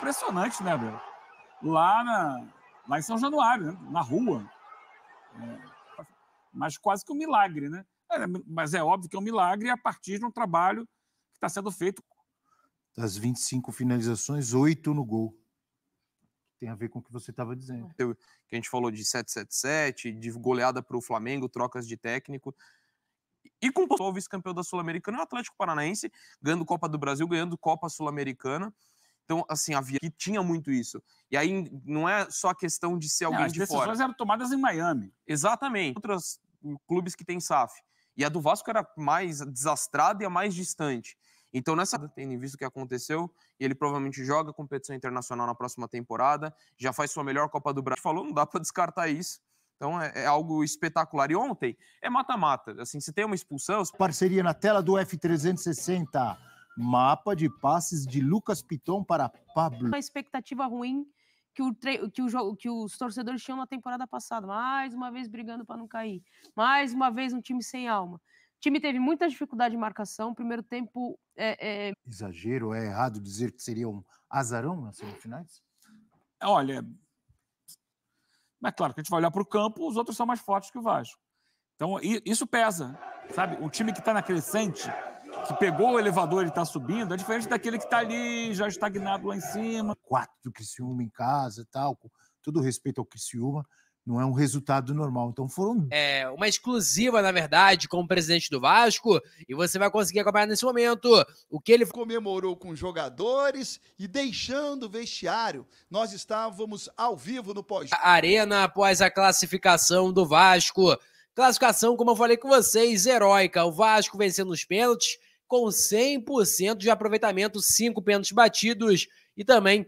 impressionante, né, Abel? Lá em São Januário, né? Na rua. Mas quase que um milagre, né? Mas é óbvio que é um milagre a partir de um trabalho que está sendo feito. Das 25 finalizações, 8 no gol. Tem a ver com o que você estava dizendo. Que a gente falou de 7-7-7, de goleada para o Flamengo, trocas de técnico. E com o vice-campeão da Sul-Americana, o Atlético Paranaense, ganhando Copa do Brasil, ganhando Copa Sul-Americana. Então, assim, havia que tinha muito isso. E aí não é só a questão de ser alguém de fora. As decisões eram tomadas em Miami. Exatamente. Outros clubes que têm SAF. E a do Vasco era mais desastrada e a mais distante. Então, tendo em vista o que aconteceu, ele provavelmente joga competição internacional na próxima temporada, já faz sua melhor Copa do Brasil. Falou, não dá para descartar isso. Então, é algo espetacular. E ontem é mata-mata. Assim, se tem uma expulsão... Parceria na tela do F360. Mapa de passes de Lucas Piton para Pablo. Uma expectativa ruim que os torcedores tinham na temporada passada. Mais uma vez brigando para não cair. Mais uma vez um time sem alma. O time teve muita dificuldade de marcação. Primeiro tempo... Exagero? É errado dizer que seria um azarão nas semifinais? Olha, mas claro que a gente vai olhar para o campo, os outros são mais fortes que o Vasco. Então, isso pesa, sabe? O time que está na crescente, que pegou o elevador e está subindo, é diferente daquele que está ali, já estagnado lá em cima. 4 do Criciúma em casa e tal, com todo respeito ao Criciúma, não é um resultado normal. Então foram... É uma exclusiva, na verdade, com o presidente do Vasco, e você vai conseguir acompanhar nesse momento o que ele comemorou com jogadores e deixando o vestiário. Nós estávamos ao vivo no Arena após a classificação do Vasco. Classificação, como eu falei com vocês, heróica. O Vasco vencendo os pênaltis com 100% de aproveitamento, 5 pênaltis batidos e também